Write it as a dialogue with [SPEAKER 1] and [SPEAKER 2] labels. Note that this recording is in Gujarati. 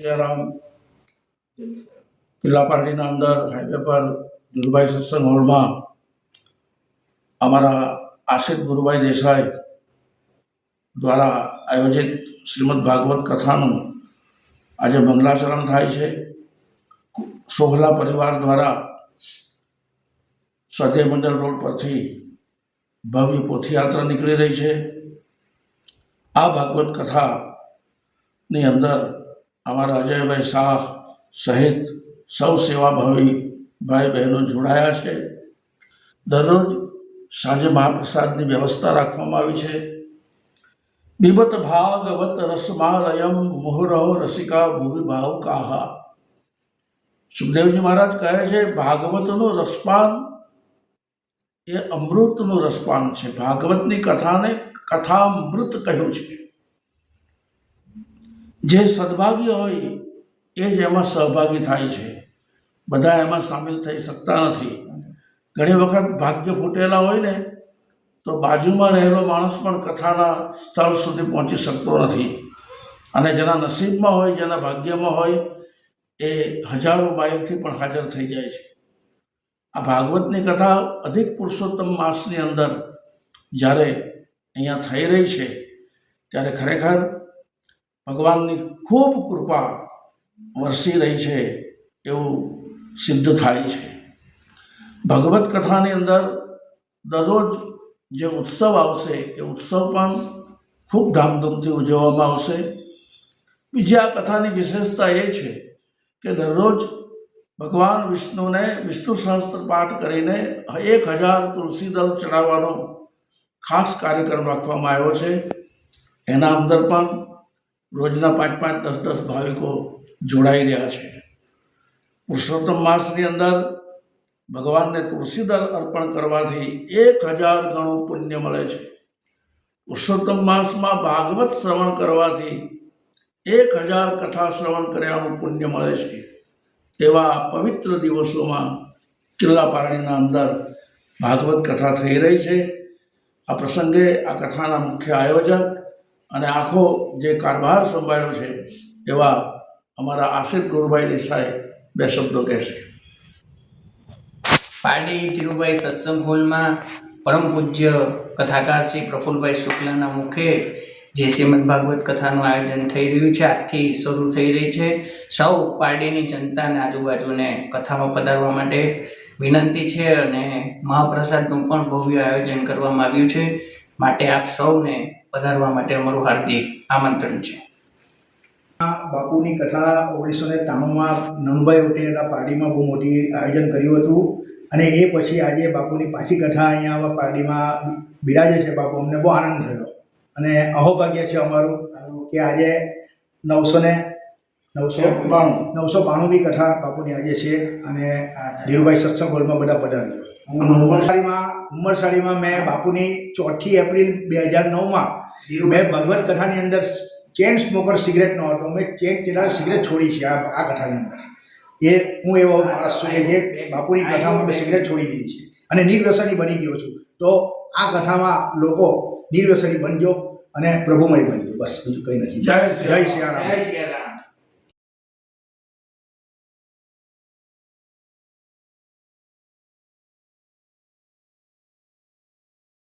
[SPEAKER 1] સિયારામ કિલ્લા પાર્ટીના અંદર હાઈવે પર ધીરુભાઈ સત્સંગ હોલમાં અમારા આશિષ ગુરુભાઈ દેસાઈ દ્વારા આયોજિત શ્રીમદ ભાગવત કથાનું આજે મંગલાચરણ થાય છે. સોહલા પરિવાર દ્વારા સ્વાધ્યાય મંડળ રોડ પરથી ભવ્ય પોથયાત્રા નીકળી રહી છે. આ ભાગવત કથાની અંદર અમારા અજયભાઈ શાહ સહિત સૌ સેવાભાવી ભાઈ બહેનો જોડાયા છે. દરરોજ સાંજે મહાપ્રસાદની વ્યવસ્થા રાખવામાં આવી છે. બીબત ભાગવત રસમાલયમ મુહુરહો રસિકા ભુવિ ભાવુકાહા. સુખદેવજી મહારાજ કહે છે ભાગવતનું રસપાન એ અમૃતનું રસપાન છે. ભાગવતની કથાને કથામૃત કહ્યું છે. જે સદભાગી હોય એ જ એમાં સહભાગી થાય છે. બધા એમાં સામેલ થઈ શકતા નથી. ઘણી વખત ભાગ્ય ફૂટેલા હોય ને તો બાજુમાં રહેલો માણસ પણ કથાના સ્થળ સુધી પહોંચી શકતો નથી. અને જેના નસીબમાં હોય, જેના ભાગ્યમાં હોય એ હજારો માઇલથી પણ હાજર થઈ જાય છે. આ ભાગવતની કથા અધિક પુરુષોત્તમ માસની અંદર જ્યારે અહીંયા થઈ રહી છે ત્યારે ખરેખર ભગવાનની ખૂબ કૃપા વરસી રહી છે એવું સિદ્ધ થાય છે. ભગવત કથાની અંદર દરરોજ જે ઉત્સવ આવશે એ ઉત્સવ પણ ખૂબ ધામધૂમથી ઉજવવામાં આવશે. બીજી આ કથાની વિશેષતા એ છે કે દરરોજ ભગવાન વિષ્ણુને વિષ્ણુ સહસ્ત્ર પાઠ કરીને 1000 તુલસી દળ ચડાવવાનો ખાસ કાર્યક્રમ રાખવામાં આવ્યો છે. એના અંદર પણ રોજના 5-5, 10-10 ભાવિકો જોડાઈ રહ્યા છે. પુરુષોત્તમ માસની અંદર ભગવાનને તુલસી દળ અર્પણ કરવાથી 1000 ગણું પુણ્ય મળે છે. પુરુષોત્તમ માસમાં ભાગવત શ્રવણ કરવાથી 1000 કથા શ્રવણ કર્યાનું પુણ્ય મળે છે. એવા પવિત્ર દિવસોમાં કિલ્લા પારણીના અંદર ભાગવત કથા થઈ રહી છે. આ પ્રસંગે આ કથાના મુખ્ય આયોજક અને આખો જે કારભાર સંભાળ્યો છે એવા અમારા આશિષ ગુરુભાઈ દેસાઈ બે શબ્દો કહેશે.
[SPEAKER 2] પારડી ધીરુભાઈ સત્સંગ હોલમાં પરમ પૂજ્ય કથાકાર શ્રી પ્રફુલભાઈ શુક્લાના મુખે જે શ્રીમદ ભાગવત કથાનું આયોજન થઈ રહ્યું છે, આજથી શરૂ થઈ રહી છે. સૌ પારડીની જનતાને આજુબાજુને કથામાં પધારવા માટે વિનંતી છે અને મહાપ્રસાદનું પણ ભવ્ય આયોજન કરવામાં આવ્યું છે. માટે આપ સૌને પધારવા માટે અમારું હાર્દિક આમંત્રણ છે.
[SPEAKER 3] બાપુની કથા 1993માં નનુભાઈ વટેલા પારડીમાં બહુ મોટી આયોજન કર્યું હતું અને એ પછી આજે બાપુની પાછી કથા અહીંયા પારડીમાં બિરાજે છે. બાપુ અમને બહુ આનંદ થયો અને અહોભાગ્ય છે અમારું કે આજે 992મી કથા બાપુની આજે છે અને ધીરુભાઈ સત્સંગ હોલમાં બધા પધાર્યો. ઉમરસાડીમાં મેં બાપુની 4 એપ્રિલ 2009માં મેં ભગવત કથાની અંદર ચેન સ્મોકર સિગરેટ નો હતો. મેં ચેન ચેલા સિગરેટ છોડી છે આ કથાની અંદર. એ હું એવો માણસ છું કે જે બાપુની કથામાં મેં સિગરેટ છોડી દીધી છે અને નિર્વ્યસની બની ગયો છું. તો આ કથામાં લોકો નિર્વ્યસની બનજો અને પ્રભુમય બનજો. બસ બીજું કંઈ નથી. જય સિયારામ.